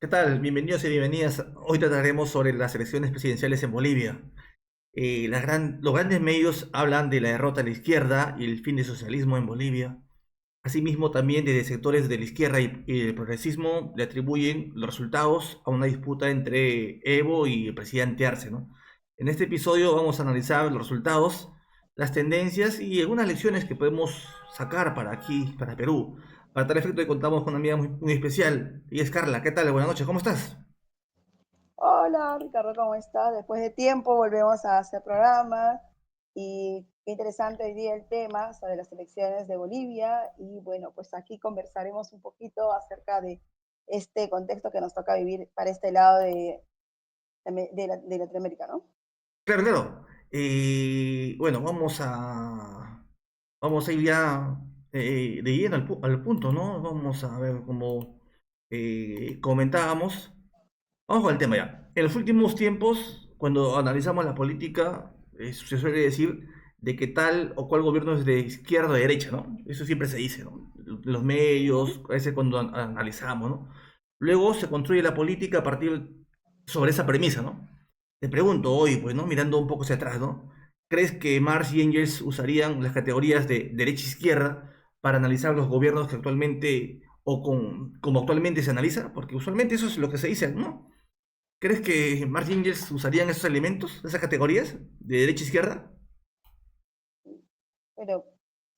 ¿Qué tal? Bienvenidos y bienvenidas. Hoy trataremos sobre las elecciones presidenciales en Bolivia. Los grandes medios hablan de la derrota de la izquierda y el fin del socialismo en Bolivia. Asimismo, también desde sectores de la izquierda y el progresismo le atribuyen los resultados a una disputa entre Evo y el presidente Arce, ¿no? En este episodio vamos a analizar los resultados, las tendencias y algunas lecciones que podemos sacar para aquí, para Perú. Para tal efecto, hoy contamos con una amiga muy especial. Y es Carla. ¿Qué tal? Buenas noches, ¿cómo estás? Hola Ricardo, ¿cómo estás? Después de tiempo volvemos a hacer programas y qué interesante hoy día el tema sobre las elecciones de Bolivia y bueno, pues aquí conversaremos un poquito acerca de este contexto que nos toca vivir para este lado de Latinoamérica, ¿no? Claro, claro. Bueno, vamos a ir ya de lleno al punto, ¿no? Vamos a ver cómo comentábamos. Vamos con el tema ya. En los últimos tiempos, cuando analizamos la política, se suele decir de que tal o cual gobierno es de izquierda o de derecha, ¿no? Eso siempre se dice, ¿no? Los medios, a veces cuando analizamos, ¿no? Luego se construye la política a partir sobre esa premisa, ¿no? Te pregunto hoy, pues, ¿no? Mirando un poco hacia atrás, ¿no? ¿Crees que Marx y Engels usarían las categorías de derecha e izquierda para analizar los gobiernos que actualmente, como actualmente se analiza? Porque usualmente eso es lo que se dice, ¿no? ¿Crees que Marx y Engels usarían esos elementos, esas categorías de derecha e izquierda? Pero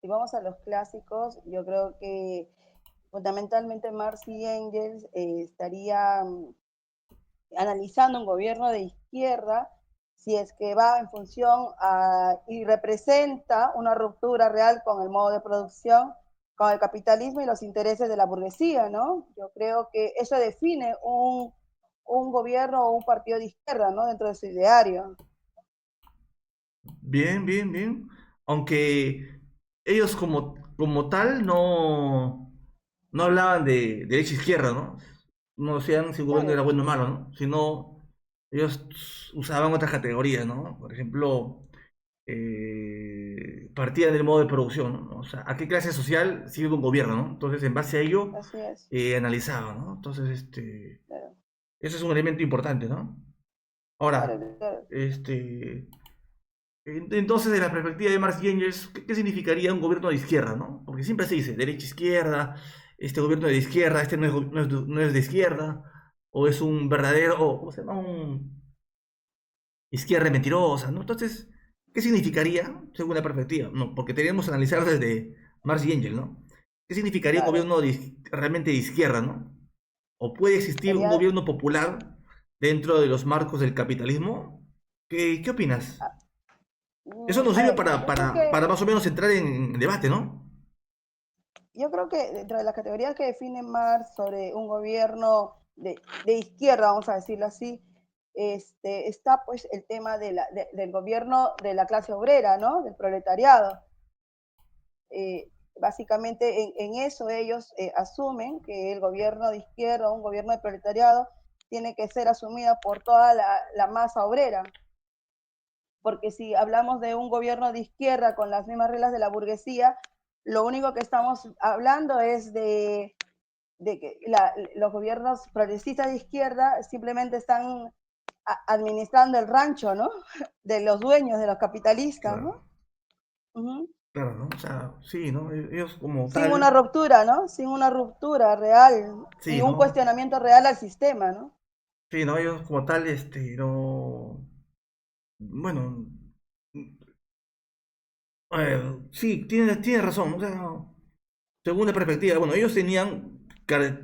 si vamos a los clásicos, yo creo que fundamentalmente Marx y Engels estarían analizando un gobierno de izquierda si es que va en función y representa una ruptura real con el modo de producción, con el capitalismo y los intereses de la burguesía, ¿no? Yo creo que eso define un gobierno o un partido de izquierda, ¿no? Dentro de su ideario. Bien, bien, bien. Aunque ellos como tal no hablaban de derecha e izquierda, ¿no? No decían si el gobierno era Claro, bueno o malo, ¿no? Sino ellos usaban otras categorías, ¿no? Por ejemplo, partían del modo de producción, ¿no? O sea, ¿a qué clase social sirve un gobierno, ¿no? Entonces, en base a ello, así es. analizaban, ¿no? Entonces, Claro, ese es un elemento importante, ¿no? Ahora, claro, claro. este, entonces, de la perspectiva de Marx y Engels, ¿qué significaría un gobierno de izquierda, no? Porque siempre se dice derecha-izquierda, este gobierno de izquierda, este no es de izquierda, o es un verdadero, o ¿cómo se llama? Un izquierda mentirosa, ¿no? Entonces, ¿qué significaría, según la perspectiva? No, porque tenemos que analizar desde Marx y Engels, ¿no? ¿Qué significaría un Claro. gobierno realmente de izquierda, ¿no? ¿O puede existir un Sería, gobierno popular dentro de los marcos del capitalismo? ¿Qué opinas? Eso nos a sirve ver, yo creo para que más o menos entrar en debate, ¿no? Yo creo que dentro de las categorías que define Marx sobre un gobierno de izquierda, vamos a decirlo así, está pues el tema del gobierno de la clase obrera, ¿no? Del proletariado. Básicamente en eso ellos asumen que el gobierno de izquierda, un gobierno de proletariado, tiene que ser asumida por toda la masa obrera. Porque si hablamos de un gobierno de izquierda con las mismas reglas de la burguesía, lo único que estamos hablando es de que los gobiernos progresistas de izquierda simplemente están administrando el rancho, ¿no? De los dueños, de los capitalistas, Claro, ¿no? Uh -huh. claro, ¿no? O sea, sí, ¿no? Ellos como Sin una tal, ruptura, ¿no? Sin una ruptura real y sí, un ¿no? cuestionamiento real al sistema, ¿no? Sí, ¿no? Ellos como tal, no... Bueno, sí, tiene razón, o sea, según la perspectiva, bueno, ellos tenían,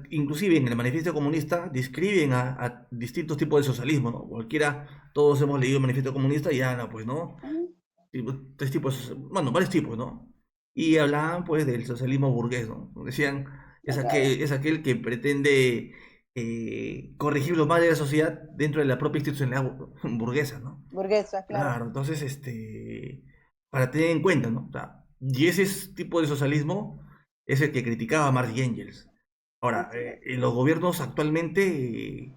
inclusive en el manifiesto comunista, describen a distintos tipos de socialismo, ¿no? Cualquiera, todos hemos leído el manifiesto comunista y ya, no, pues, ¿no? Uh -huh. Tres tipos, bueno, varios tipos, ¿no? Y hablaban pues del socialismo burgués, ¿no? Decían, No, claro, es aquel que pretende corregir los males de la sociedad dentro de la propia institucionalidad burguesa, ¿no? burguesa, claro. Claro, entonces, para tener en cuenta, ¿no? O sea, y ese tipo de socialismo es el que criticaba Marx y Engels. Ahora, Así es. en los gobiernos actualmente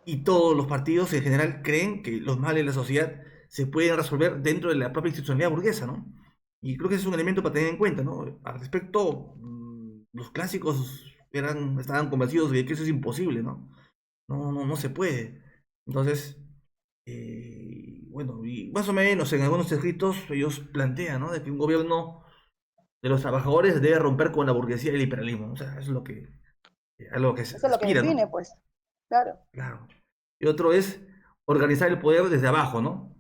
y todos los partidos en general creen que los males de la sociedad se pueden resolver dentro de la propia institucionalidad burguesa, ¿no? Y creo que ese es un elemento para tener en cuenta, ¿no? Al respecto, los clásicos estaban convencidos de que eso es imposible, ¿no? No se puede. Entonces, bueno, y más o menos en algunos escritos ellos plantean, ¿no? De que un gobierno de los trabajadores debe romper con la burguesía y el imperialismo. O sea, eso es a lo que se Eso es lo que aspira, define, ¿no? pues, claro. Claro. Y otro es organizar el poder desde abajo, ¿no?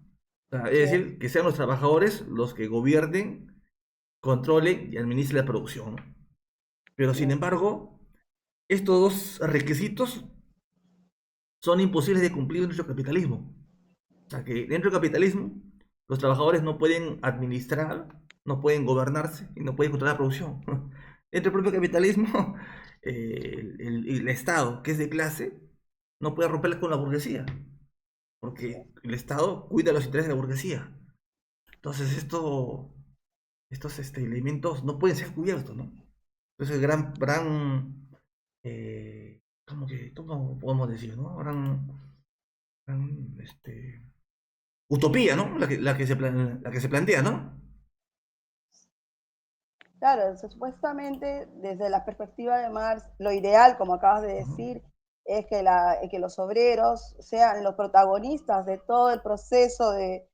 O sea, Así es es. decir, que sean los trabajadores los que gobiernen, controlen y administren la producción, ¿no? Pero Así sin es. embargo, estos dos requisitos son imposibles de cumplir dentro del capitalismo. O sea, que dentro del capitalismo los trabajadores no pueden administrar, no pueden gobernarse y no pueden controlar la producción. Dentro del propio capitalismo, el Estado, que es de clase, no puede romper con la burguesía, Así porque es. el Estado cuida los intereses de la burguesía. Entonces, estos elementos no pueden ser cubiertos, ¿no? Entonces, ¿cómo podemos decir, ¿no? Gran utopía, ¿no? La que se plantea, ¿no? Claro, supuestamente desde la perspectiva de Marx, lo ideal, como acabas de Ujú. decir, es que los obreros sean los protagonistas de todo el proceso de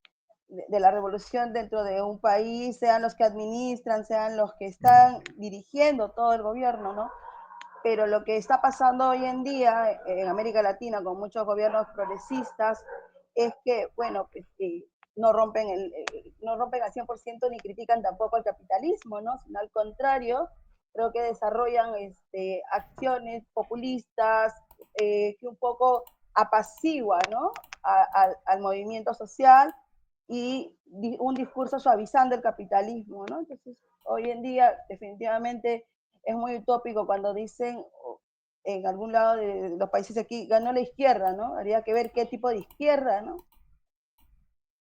la revolución dentro de un país, sean los que administran, sean los que Ya. están dirigiendo todo el gobierno, ¿no? Pero lo que está pasando hoy en día en América Latina con muchos gobiernos progresistas es que, bueno, pues, no rompen al 100% ni critican tampoco el capitalismo, ¿no? Sino al contrario, creo que desarrollan acciones populistas que un poco apacigua, ¿no? Al movimiento social y un discurso suavizando el capitalismo, ¿no? Entonces, hoy en día definitivamente es muy utópico cuando dicen en algún lado de los países aquí ganó la izquierda, ¿no? Habría que ver qué tipo de izquierda, ¿no?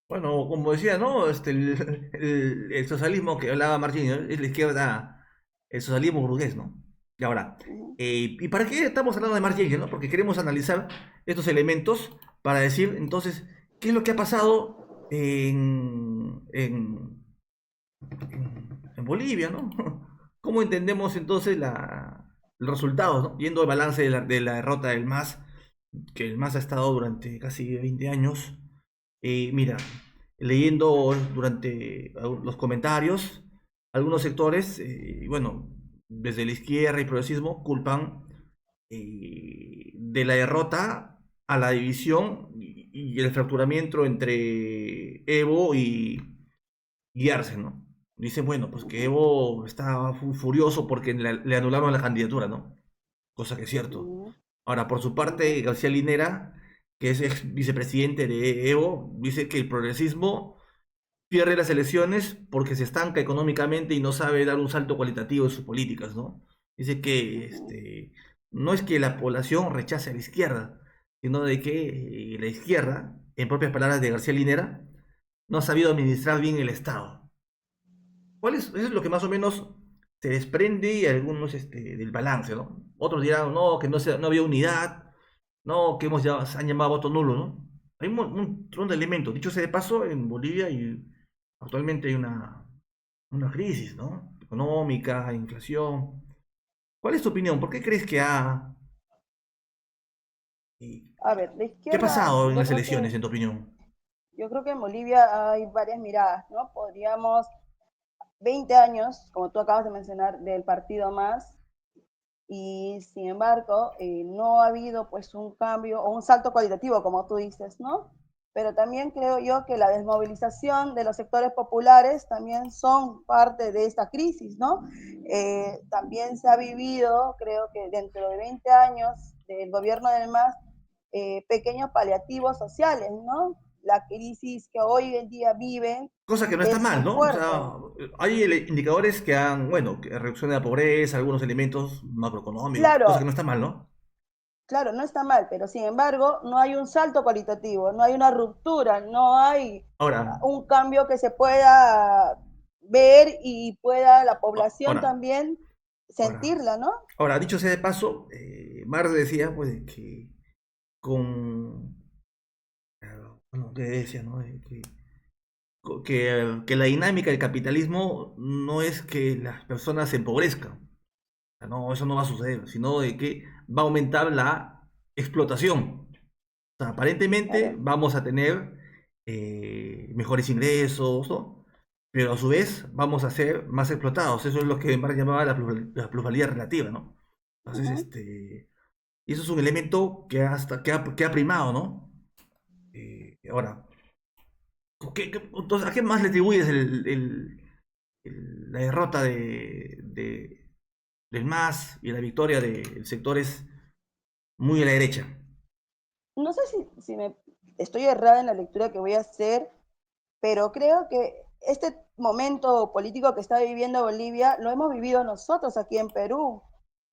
Bueno, como decía, ¿no? El socialismo que hablaba Martín, ¿no? Es la izquierda, el socialismo burgués, ¿no? Y ahora, Uh -huh. ¿y para qué estamos hablando de Marx y Engels, no? Porque queremos analizar estos elementos para decir, entonces, ¿qué es lo que ha pasado en Bolivia, ¿no? ¿Cómo entendemos entonces los resultados, ¿no? Yendo al balance de la derrota del MAS, que el MAS ha estado durante casi 20 años. Mira, leyendo durante los comentarios, algunos sectores, bueno, desde la izquierda y progresismo, culpan de la derrota a la división y el fracturamiento entre Evo y Arce, ¿no? Dicen, bueno, pues que Evo estaba furioso porque le anularon la candidatura, ¿no? Cosa que es Uh cierto. -huh. Ahora, por su Uh -huh. parte, García Linera, que es ex vicepresidente de Evo, dice que el progresismo pierde las elecciones porque se estanca económicamente y no sabe dar un salto cualitativo en sus políticas, ¿no? Dice que no es que la población rechace a la izquierda, sino de que la izquierda, en propias palabras de García Linera, no ha sabido administrar bien el Estado. Eso es lo que más o menos se desprende y algunos del balance, ¿no? Otros dirán, no, que no había unidad, no, que se han llamado voto nulo, ¿no? Hay un montón de elementos. Dicho sea de paso, en Bolivia actualmente hay una crisis, ¿no? Económica, inflación. ¿Cuál es tu opinión? ¿Por qué crees y- A ver, la qué ha izquierda, pasado en las elecciones, en tu opinión? yo creo que en Bolivia hay varias miradas, ¿no? Podríamos, 20 años, como tú acabas de mencionar, del partido más, y sin embargo no ha habido pues un cambio o un salto cualitativo, como tú dices, ¿no? Pero también creo yo que la desmovilización de los sectores populares también son parte de esta crisis, ¿no? También se ha vivido, creo que dentro de 20 años del gobierno del MAS, pequeños paliativos sociales, ¿no? La crisis que hoy en día viven Cosa que no está es mal, muy ¿no? O fuerte. sea, hay indicadores que bueno, que reducción de la pobreza, algunos elementos macroeconómicos, cosa que Claro, no está mal, ¿no? claro, no está mal, pero sin embargo no hay un salto cualitativo, no hay una ruptura, no hay Ahora, un cambio que se pueda ver y pueda la población ahora, también ahora, sentirla, ¿no? ahora, dicho sea de paso, Marx decía, pues, que con, bueno, que decía, ¿no? Que la dinámica del capitalismo no es que las personas se empobrezcan, sea, no, eso no va a suceder, sino de que va a aumentar la explotación. O sea, aparentemente Claro. vamos a tener mejores ingresos, ¿no? Pero a su vez vamos a ser más explotados. Eso es lo que Marx llamaba la plusvalía relativa, ¿no? Entonces, Ujú. y eso es un elemento que ha primado, ¿no? Ahora, entonces, ¿a qué más le atribuyes la derrota del MAS y la victoria de sectores muy a la derecha? No sé si me estoy errada en la lectura que voy a hacer, pero creo que este momento político que está viviendo Bolivia lo hemos vivido nosotros aquí en Perú,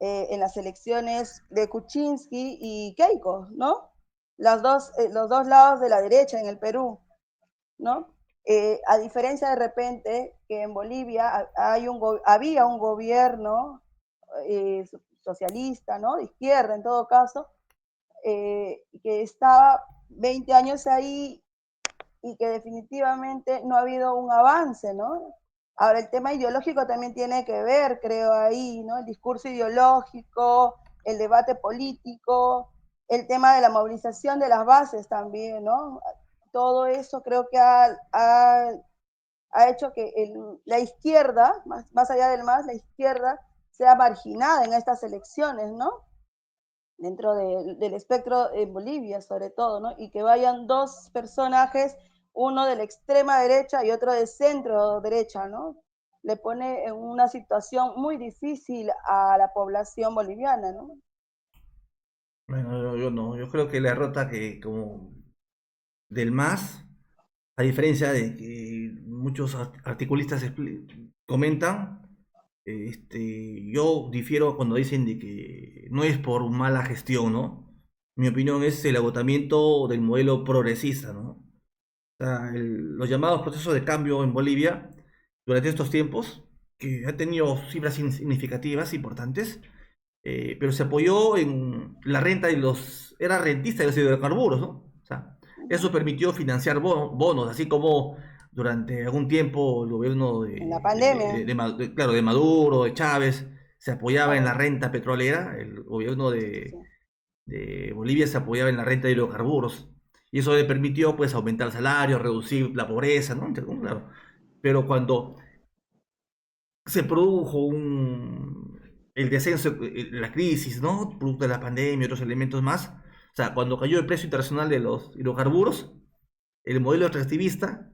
en las elecciones de Kuczynski y Keiko, ¿no? Los dos lados de la derecha en el Perú, ¿no? A diferencia de repente que en Bolivia había un gobierno eh, socialista, ¿no? De izquierda en todo caso, que estaba 20 años ahí y que definitivamente no ha habido un avance, ¿no? Ahora, el tema ideológico también tiene que ver, creo, ahí, ¿no? El discurso ideológico, el debate político, el tema de la movilización de las bases también, ¿no? Todo eso creo que ha hecho que la izquierda, más allá del MAS, la izquierda sea marginada en estas elecciones, ¿no? Dentro del espectro en Bolivia, sobre todo, ¿no? Y que vayan dos personajes, uno de la extrema derecha y otro de centro derecha, ¿no? Le pone en una situación muy difícil a la población boliviana, ¿no? Bueno, yo no, yo creo que la derrota que como del MAS, a diferencia de que muchos articulistas comentan, yo difiero cuando dicen de que no es por mala gestión, ¿no? Mi opinión es el agotamiento del modelo progresista, ¿no? O sea, los llamados procesos de cambio en Bolivia durante estos tiempos, que ha tenido cifras significativas, importantes, pero se apoyó en la renta de era rentista de los hidrocarburos, ¿no? O sea, Uh eso -huh. permitió financiar bonos, así como durante algún tiempo el gobierno En la pandemia, claro, de Maduro, de Chávez, se apoyaba en la claro, renta petrolera, el gobierno sí, sí. de Bolivia se apoyaba en la renta de hidrocarburos, y eso le permitió pues aumentar el salario, reducir la pobreza, ¿no? Claro. Pero cuando se produjo el descenso, la crisis, ¿no? Producto de la pandemia y otros elementos más. O sea, cuando cayó el precio internacional de los hidrocarburos, el modelo extractivista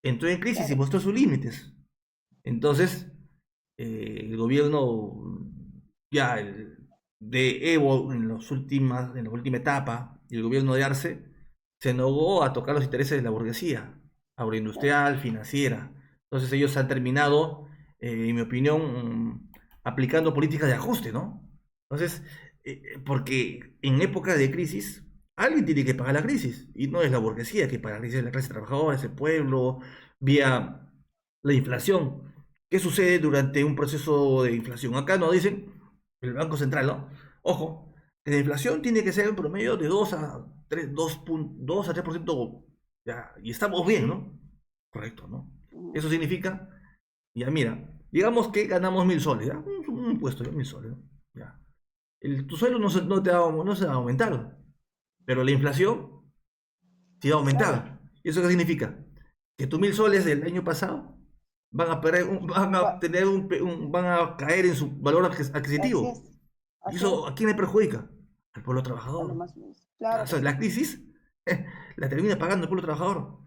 entró en crisis y Claro. mostró sus límites. Entonces, el gobierno ya de Evo en la última etapa, y el gobierno de Arce, se negó a tocar los intereses de la burguesía, Claro. agroindustrial, financiera. Entonces ellos han terminado, en mi opinión, aplicando políticas de ajuste, ¿no? Entonces, porque en época de crisis, alguien tiene que pagar la crisis, y no es la burguesía que paga la crisis, es la clase trabajadora, es el pueblo, vía la inflación. ¿Qué sucede durante un proceso de inflación? Acá nos dicen, el Banco Central, ¿no? Ojo, que la inflación tiene que ser en promedio de 2 a 3%, ya, y estamos bien, ¿no? Correcto, ¿no? Uh Eso significa, ya mira, digamos que ganamos 1.000 soles, ¿ya? Un puesto de 1.000 soles, ¿no? Ya. Tu sueldo no se va a aumentar, pero la inflación sí va a Claro. aumentar. ¿Y eso qué significa? Que tus 1.000 soles del año pasado van a perder, van a tener van a caer en su valor Así adquisitivo. es, ¿Y así eso es. a quién le perjudica? Al pueblo A lo trabajador. más claro O que sea, sí, la crisis la termina pagando el pueblo trabajador.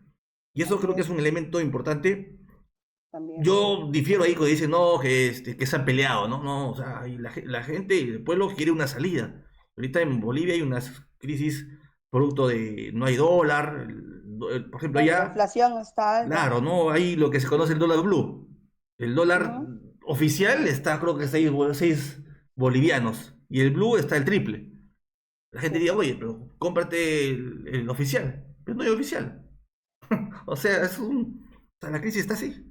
Y eso así creo que es es, un elemento importante. también. Yo difiero ahí cuando dicen, no, que se han peleado, ¿no? No, o sea, y la gente y el pueblo quiere una salida. Ahorita en Bolivia hay una crisis producto de no hay dólar. Por ejemplo, Claro, la allá, inflación está alta. claro, ¿no? Hay lo que se conoce el dólar blue. El dólar Ujú. oficial está, creo que 6 bolivianos. Y el blue está el triple. La gente Sí, diría, pues. oye, pero cómprate el oficial. Pero no hay oficial. O sea, o sea, la crisis está así.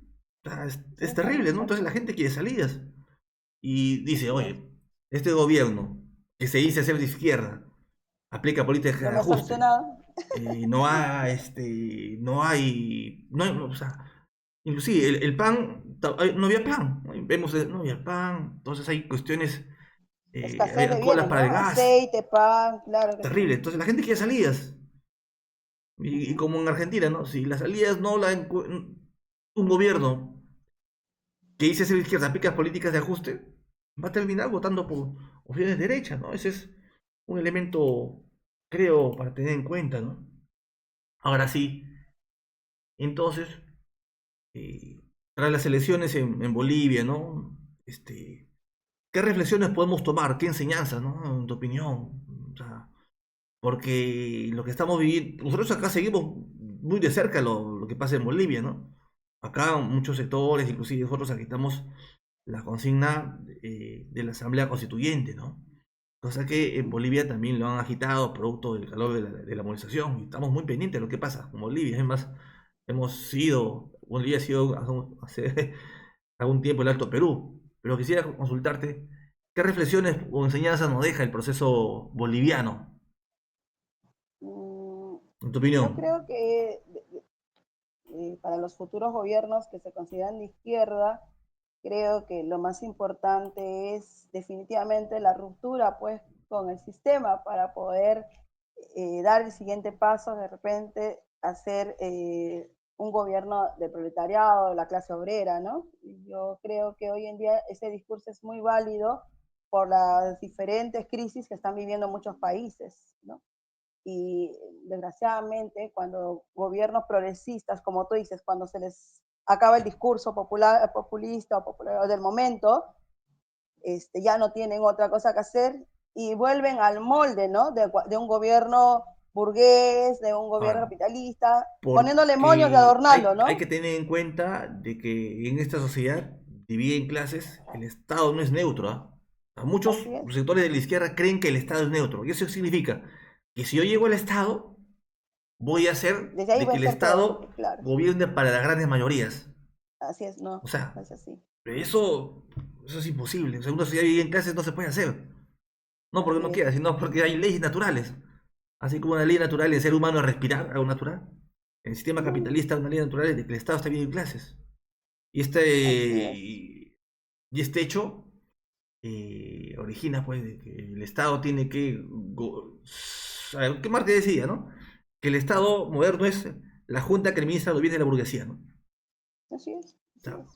O sea, Sí, es terrible, ¿no? tal Entonces la cual. gente quiere salidas. Y dice, Así es. oye, este gobierno que se dice ser de izquierda aplica políticas de No me ha ajuste. solucionado. No hay, o sea, inclusive el pan, no había pan, ¿no? Vemos, no había pan, entonces hay cuestiones, Escasez de había colas bienes, para el ¿no? gas, Aceite, pan, claro que sí. terrible, entonces la gente quiere salidas, y Ujú. como en Argentina, ¿no? Si las salidas no la un gobierno que dice ser izquierda aplica políticas de ajuste, va a terminar votando por opciones de derecha, ¿no? Ese es un elemento, creo, para tener en cuenta, ¿no? Ahora sí, entonces, eh, tras las elecciones en Bolivia, ¿no? ¿Qué reflexiones podemos tomar? ¿Qué enseñanzas, ¿no? En tu opinión. O sea, porque lo que estamos viviendo, nosotros acá seguimos muy de cerca lo que pasa en Bolivia, ¿no? Acá muchos sectores, inclusive nosotros agitamos la consigna de la Asamblea Constituyente, ¿no? Cosa que en Bolivia también lo han agitado producto del calor de la movilización. Y estamos muy pendientes de lo que pasa con Bolivia. Es más, Bolivia ha sido hace algún tiempo el Alto Perú. Pero quisiera consultarte, ¿qué reflexiones o enseñanzas nos deja el proceso boliviano, Mm, en tu yo opinión? creo que para los futuros gobiernos que se consideran de izquierda, creo que lo más importante es definitivamente la ruptura pues con el sistema para poder dar el siguiente paso, de repente hacer un gobierno de proletariado, de la clase obrera, ¿no? Yo creo que hoy en día ese discurso es muy válido por las diferentes crisis que están viviendo muchos países, ¿no? Y desgraciadamente cuando gobiernos progresistas, como tú dices, cuando se les acaba el discurso popular, populista o popular del momento, ya no tienen otra cosa que hacer y vuelven al molde, ¿no? De un gobierno burgués, de un gobierno Ahora, capitalista, poniéndole moños y porque adornando, hay ¿no? que tener en cuenta de que en esta sociedad divide en clases, el Estado no es neutro, ¿ah? A muchos Así es. sectores de la izquierda creen que el Estado es neutro. Y eso significa que si yo llego al Estado, voy a hacer Desde ahí de va que a el ser todo, Estado claro. gobierne para las grandes mayorías. Así es, O no, sea, no es así. eso es imposible. O sea, una sociedad vive en clases no se puede hacer. No porque Así no es. quiera, sino porque hay leyes naturales. Así como una ley natural en el ser humano es respirar, algo natural. En el sistema Mm, capitalista, una ley natural es de que el Estado está bien en clases. Y así es. este hecho origina, pues, de que el Estado tiene que. A ver, ¿qué Marx decía, no? Que el Estado moderno es la junta que administra los bienes de la burguesía, ¿no? Así es. O Así sea, es.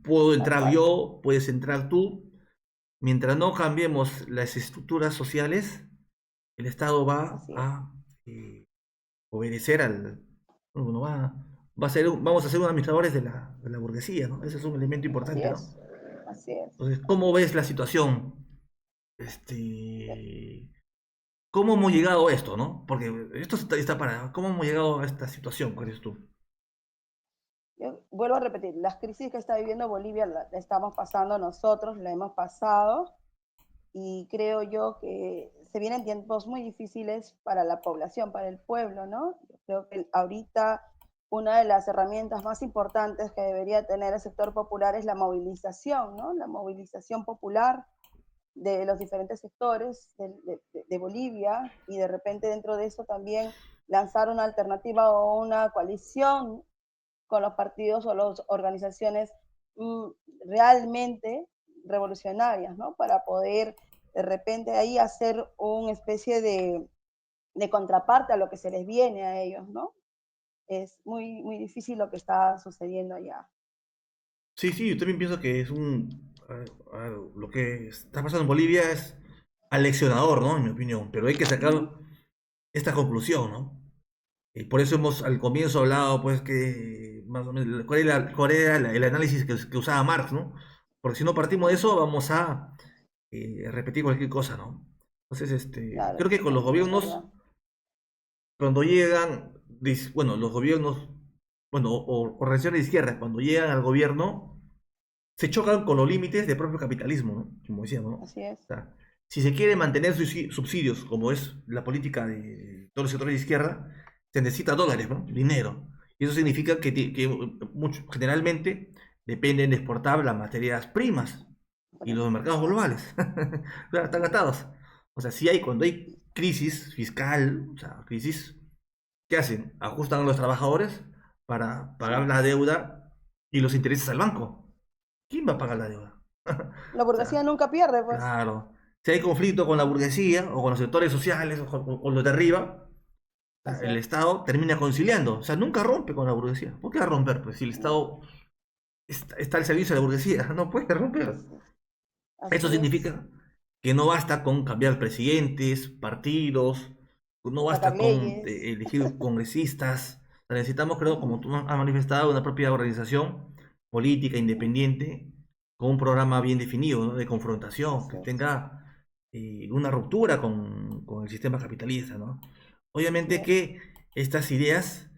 puedo Tal entrar cual. yo, puedes entrar tú. Mientras no cambiemos las estructuras sociales, el Estado va Así es. a obedecer al. Bueno, vamos a ser unos administradores de la burguesía, ¿no? Ese es un elemento Así importante, ¿no? es. Así es. Entonces, ¿cómo ves la situación? Este, ¿Cómo hemos llegado a esto, no? Porque esto está para. ¿Cómo hemos llegado a esta situación, crees tú? Yo vuelvo a repetir, las crisis que está viviendo Bolivia la estamos pasando nosotros, la hemos pasado y creo yo que se vienen tiempos muy difíciles para la población, para el pueblo, ¿no? Yo creo que ahorita una de las herramientas más importantes que debería tener el sector popular es la movilización, ¿no? La movilización popular de los diferentes sectores de Bolivia y de repente dentro de eso también lanzar una alternativa o una coalición con los partidos o las organizaciones mm, realmente revolucionarias, ¿no? Para poder de repente ahí hacer una especie de contraparte a lo que se les viene a ellos, ¿no? Es muy, muy difícil lo que está sucediendo allá. Sí, sí, yo también pienso que es lo que está pasando en Bolivia es aleccionador, ¿no? En mi opinión, pero hay que Uh -huh. sacar esta conclusión, ¿no? Y por eso hemos al comienzo hablado, pues, que más o menos, cuál era el análisis que usaba Marx, ¿no? Porque si no Uh partimos de -huh. eso, vamos a repetir cualquier cosa, ¿no? Entonces, Claro, creo que con los es gobiernos, verdad. cuando llegan, bueno, los gobiernos, bueno, o organizaciones de izquierda, cuando llegan al gobierno, se chocan con los límites del propio capitalismo, ¿no? Como decíamos, ¿no? Así es. O sea, si se quiere mantener subsidios, como es la política de todos los sectores de izquierda, se necesita dólares, ¿no? Dinero. Y eso significa que generalmente dependen de exportar las materias primas y los mercados globales. Claro, están atados. O sea, cuando hay crisis fiscal, o sea, crisis, ¿qué hacen? Ajustan a los trabajadores para Así pagar es. la deuda y los intereses al banco. ¿Quién va a pagar la deuda? La O burguesía sea, nunca pierde, pues. claro. Si hay conflicto con la burguesía o con los sectores sociales o los de arriba, Así el es. Estado termina conciliando. O sea, nunca rompe con la burguesía. ¿Por qué va a romper? Pues si el No, Estado está al servicio de la burguesía, no puede romper. así es. Eso Así es. significa que no basta con cambiar presidentes, partidos, no Sacar basta con leyes. elegir congresistas. O sea, necesitamos, creo, como tú has manifestado, una propia organización política independiente con un programa bien definido, ¿no? De confrontación, Así que es. tenga una ruptura con el sistema capitalista, ¿no? Así Obviamente es. que estas ideas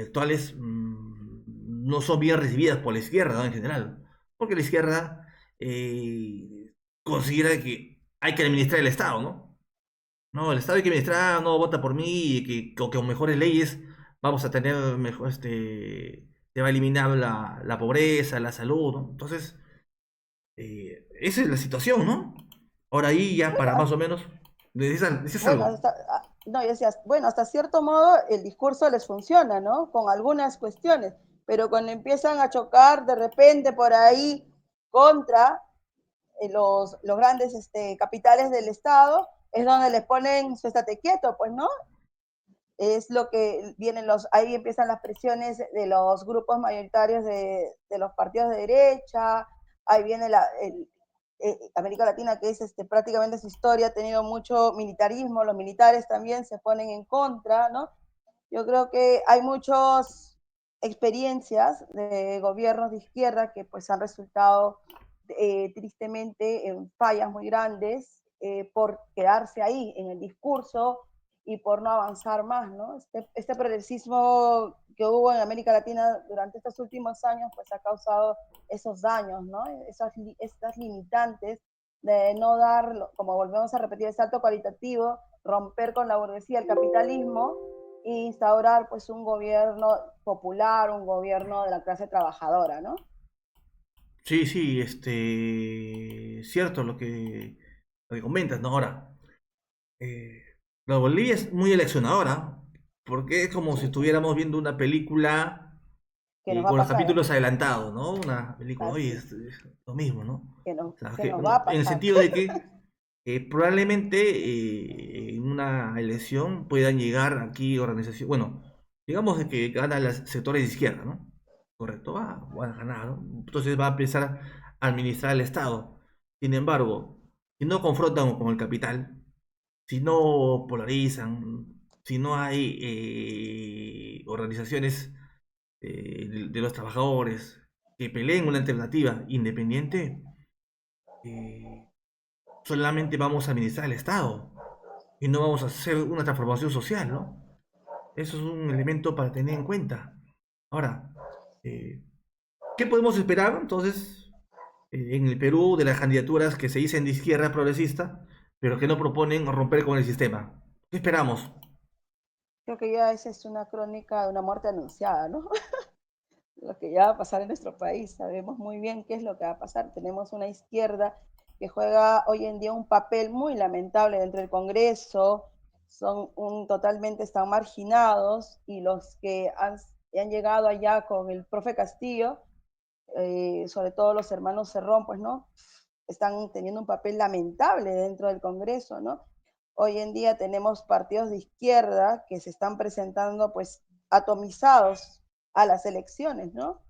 actuales no son bien recibidas por la izquierda, ¿no? En general, porque la izquierda considera que hay que administrar el Estado, ¿no? No, el Estado hay que administrar, no vota por mí, y que con mejores leyes vamos a tener mejor, se va a eliminar la pobreza, la salud, ¿no? Entonces, esa es la situación, ¿no? Ahora ahí ya para más o menos, decías Bueno, algo. no, yo decía, bueno, hasta cierto modo el discurso les funciona, ¿no? Con algunas cuestiones, pero cuando empiezan a chocar de repente por ahí contra los grandes capitales del Estado, es donde les ponen su estate quieto, pues, ¿no? Es lo que vienen ahí empiezan las presiones de los grupos mayoritarios de los partidos de derecha, ahí viene América Latina, que es prácticamente su historia, ha tenido mucho militarismo, los militares también se ponen en contra, ¿no? Yo creo que hay muchas experiencias de gobiernos de izquierda que pues han resultado tristemente en fallas muy grandes por quedarse ahí en el discurso y por no avanzar más, ¿no? Este progresismo que hubo en América Latina durante estos últimos años pues ha causado esos daños, ¿no? Estas limitantes de no dar, como volvemos a repetir, el salto cualitativo, romper con la burguesía, el capitalismo, e instaurar pues un gobierno popular, un gobierno de la clase trabajadora, ¿no? Sí, sí, cierto lo que comentas, ¿no? Ahora, eh, la Bolivia es muy eleccionadora, porque es como si Sí, estuviéramos viendo una película que nos va con a los pasar, ¿eh? capítulos adelantados, ¿no? Una película, oye, Así, es lo mismo, ¿no? O sea, que nos va a en el pasar. sentido de que probablemente en una elección puedan llegar aquí organizaciones, bueno, digamos de que ganan los sectores de izquierda, ¿no? Correcto, van a ganar, ¿no? Entonces va a empezar a administrar el Estado. Sin embargo, si no confrontan con el capital, si no polarizan, si no hay organizaciones de los trabajadores que peleen una alternativa independiente, eh, solamente vamos a administrar el Estado y no vamos a hacer una transformación social, ¿no? Eso es un elemento para tener en cuenta. Ahora, eh, ¿qué podemos esperar entonces en el Perú de las candidaturas que se dicen de izquierda progresista, pero que no proponen romper con el sistema? ¿Qué esperamos? Creo que ya esa es una crónica de una muerte anunciada, ¿no? Lo que ya va a pasar en nuestro país. Sabemos muy bien qué es lo que va a pasar. Tenemos una izquierda que juega hoy en día un papel muy lamentable dentro del Congreso, totalmente están marginados y los que han llegado allá con el profe Castillo, sobre todo los hermanos Cerrón, pues, ¿no? Están teniendo un papel lamentable dentro del Congreso, ¿no? Hoy en día tenemos partidos de izquierda que se están presentando, pues, atomizados a las elecciones, ¿no?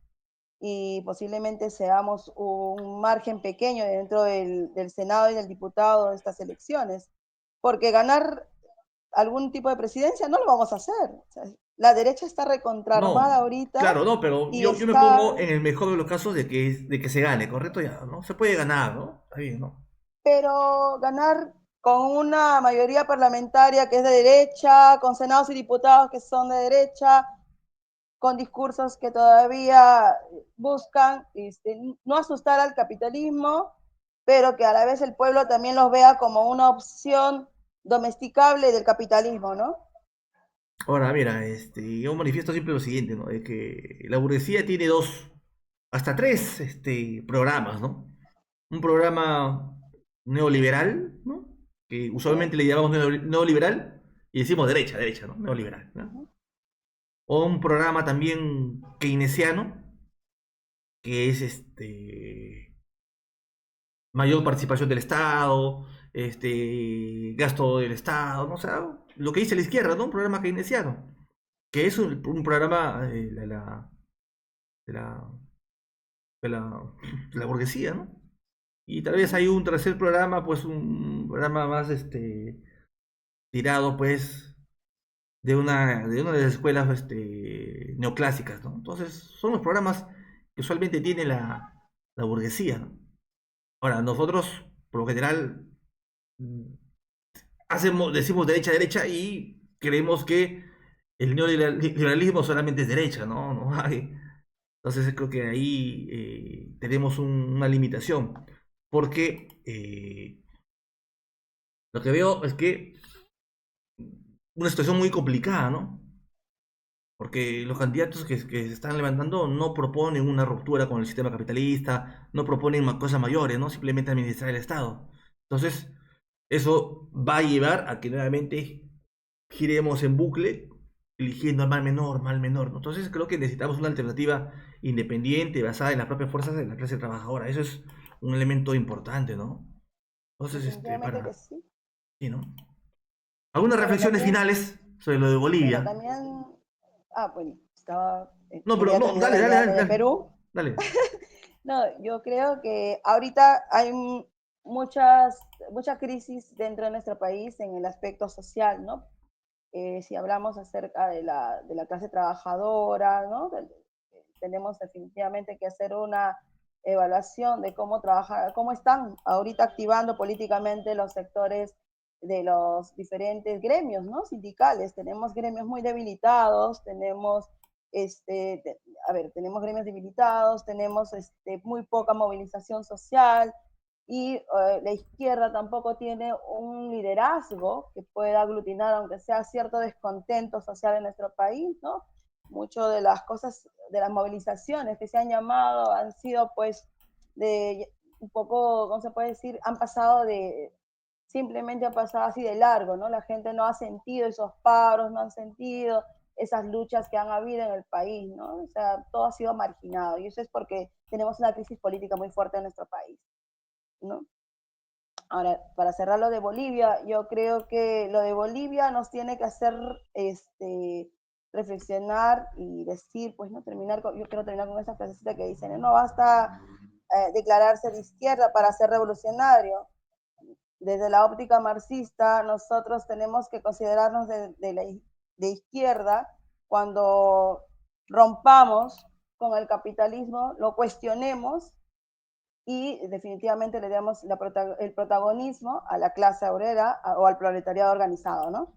Y posiblemente seamos un margen pequeño dentro del Senado y del diputado de estas elecciones, porque ganar algún tipo de presidencia no lo vamos a hacer. O sea, la derecha está recontraarmada No, ahorita claro, no, pero y yo me pongo está, en el mejor de los casos de que se gane, ¿correcto? Ya, ¿no? Se puede ganar, ¿no? Está bien, ¿no? pero ganar con una mayoría parlamentaria que es de derecha, con senados y diputados que son de derecha, con discursos que todavía buscan no asustar al capitalismo, pero que a la vez el pueblo también los vea como una opción domesticable del capitalismo, ¿no? Ahora, mira, yo manifiesto siempre lo siguiente, ¿no? De que la burguesía tiene dos, hasta tres, programas, ¿no? Un programa neoliberal, ¿no? Que Así usualmente es. le llamamos neoliberal y decimos derecha, derecha, ¿no? Neoliberal, ¿no? Uh -huh. O un programa también keynesiano, que es mayor participación del Estado, gasto del Estado, ¿no? O sea, lo que dice la izquierda, ¿no? Un programa keynesiano, que es un programa de la, de la, de la burguesía, ¿no? Y tal vez Ujú. hay un tercer programa, pues un programa más tirado, pues, de una de las escuelas neoclásicas, ¿no? Entonces, son los programas que usualmente tiene la burguesía, ¿no? Ahora, nosotros, por lo general, mm, decimos derecha, derecha y creemos que el neoliberalismo solamente es derecha, ¿no? No hay. Entonces creo que ahí tenemos una limitación, porque lo que veo es que una situación muy complicada, ¿no? Porque los candidatos que se están levantando no proponen una ruptura con el sistema capitalista, no proponen cosas mayores, ¿no? Simplemente administrar el Estado. Entonces, eso va a llevar a que nuevamente giremos en bucle, eligiendo mal menor, ¿no? Entonces, creo que necesitamos una alternativa independiente, basada en las propias fuerzas de la clase trabajadora. Eso es un elemento importante, ¿no? Entonces, Definitivamente que sí. sí, ¿no? Algunas Pero reflexiones también, finales sobre lo de pero Bolivia. también, bueno, No, pero quería no, terminar dale, la dale, idea dale, de dale. Perú. Dale. No, yo creo que ahorita hay muchas, mucha crisis dentro de nuestro país en el aspecto social, ¿no? Si hablamos acerca de la clase trabajadora, ¿no? Tenemos definitivamente que hacer una evaluación de cómo trabaja, cómo están ahorita activando políticamente los sectores de los diferentes gremios, ¿no? Sindicales. Tenemos gremios muy debilitados, tenemos, tenemos gremios debilitados, tenemos muy poca movilización social, y la izquierda tampoco tiene un liderazgo que pueda aglutinar, aunque sea cierto descontento social en nuestro país, ¿no? Muchas de las cosas, de las movilizaciones que se han llamado han sido pues de un poco, ¿cómo se puede decir? Han pasado simplemente ha pasado así de largo, ¿no? La gente no ha sentido esos paros, no han sentido esas luchas que han habido en el país, ¿no? O sea, todo ha sido marginado y eso es porque tenemos una crisis política muy fuerte en nuestro país, ¿no? Ahora, para cerrar lo de Bolivia, yo creo que lo de Bolivia nos tiene que hacer reflexionar y decir, pues no terminar yo quiero terminar con esa frasecita que dicen, no basta declararse de izquierda para ser revolucionario. Desde la óptica marxista, nosotros tenemos que considerarnos de izquierda cuando rompamos con el capitalismo, lo cuestionemos y definitivamente le damos el protagonismo a la clase obrera o al proletariado organizado, ¿no?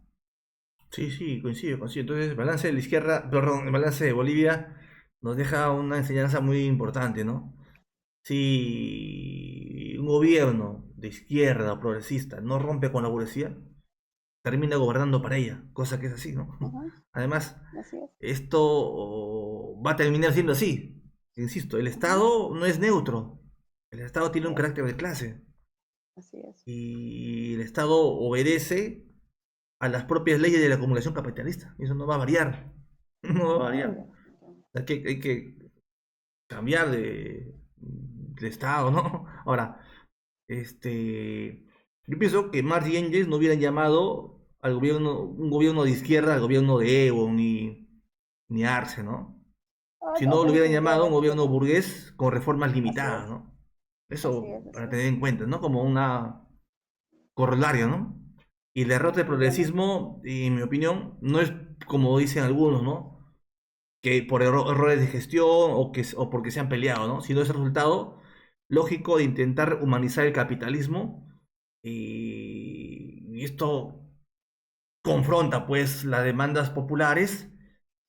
Sí, sí, coincido, coincido. Entonces, el balance de la izquierda, perdón, el balance de Bolivia nos deja una enseñanza muy importante, ¿no? Si un gobierno de izquierda o progresista no rompe con la burguesía, termina gobernando para ella, cosa que es así, ¿no? Uh -huh. Además, Así es. esto va a terminar siendo así. Insisto, el Uh -huh. Estado no es neutro. El Estado tiene Así un es. carácter de clase. Así es. Y el Estado obedece a las propias leyes de la acumulación capitalista. Y eso no va a variar. No va a No, variar. Hay que cambiar de Estado, ¿no? Ahora, yo pienso que Marx y Engels no hubieran llamado al gobierno, un gobierno de izquierda, al gobierno de Evo, ni Arce, ¿no? ah, Si no, no, lo pues hubieran llamado un definitivamente que gobierno no. burgués con reformas Así limitadas, es. ¿no? Así Eso es. Así para es. tener en cuenta, ¿no? Como una corolario, ¿no? Y el derrota del Definitivamente. progresismo, en mi opinión, no es como dicen algunos, ¿no? Que por errores de gestión o porque se han peleado, ¿no? Sino es el resultado lógico de intentar humanizar el capitalismo y esto confronta pues las demandas populares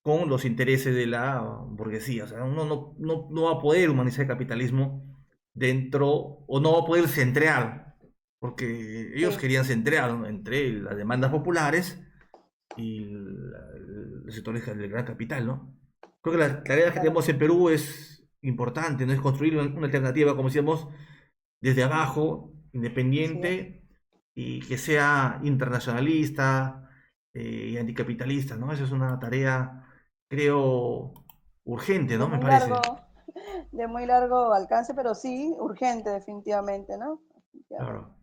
con los intereses de la burguesía. O sea, uno no va a poder humanizar el capitalismo dentro, o no va a poder centrar, porque ellos Sí. querían centrar, ¿no?, entre las demandas populares y los sectores del gran capital, ¿no? Creo que la tarea que Claro. tenemos en Perú es importante, ¿no? Es construir una alternativa, como decíamos, desde abajo, Así es. independiente y que sea internacionalista y anticapitalista, ¿no? Esa es una tarea, creo, urgente, De ¿no? Me muy largo, parece. de muy largo alcance, pero sí, urgente definitivamente, ¿no? Definitivamente. Claro.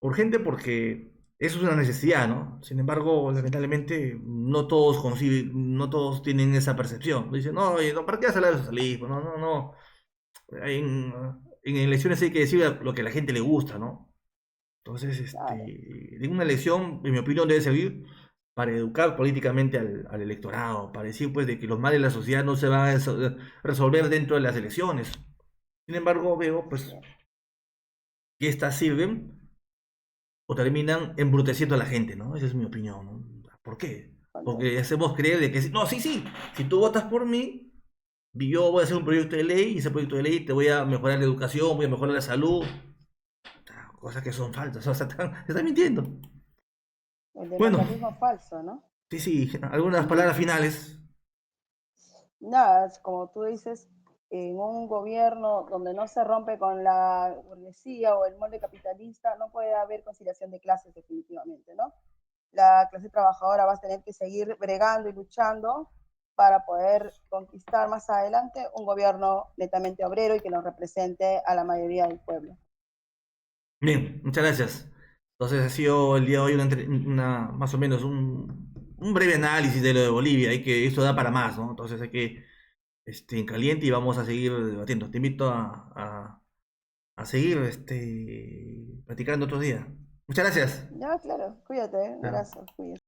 Urgente porque eso es una necesidad, ¿no? Sin embargo, lamentablemente, no todos tienen esa percepción. Dicen, no, oye, no, ¿para qué hacer el socialismo? No, no, no. En elecciones hay que decir lo que a la gente le gusta, ¿no? Entonces, Claro, de una elección, en mi opinión, debe servir para educar políticamente al electorado, para decir, pues, de que los males de la sociedad no se van a resolver dentro de las elecciones. Sin embargo, veo, así pues, es. que estas sirven o terminan embruteciendo a la gente, ¿no? Esa es mi opinión, ¿no? ¿Por qué? Porque Correcto. hacemos creer de que, no, sí, sí, si tú votas por mí, yo voy a hacer un proyecto de ley y ese proyecto de ley te voy a mejorar la educación, voy a mejorar la salud, cosas que son falsas, o sea, están mintiendo. El Bueno, democratismo falso, ¿no? sí, sí, algunas Y palabras finales. nada, es como tú dices, en un gobierno donde no se rompe con la burguesía o el molde capitalista, no puede haber conciliación de clases definitivamente, ¿no? La clase trabajadora va a tener que seguir bregando y luchando para poder conquistar más adelante un gobierno netamente obrero y que nos represente a la mayoría del pueblo. Bien, muchas gracias. Entonces ha sido el día de hoy más o menos un breve análisis de lo de Bolivia, y que esto da para más, ¿no? Entonces hay que en caliente y vamos a seguir debatiendo. Te invito a seguir platicando otros días. Muchas gracias. Ya, claro, cuídate, un Claro. abrazo, cuídate.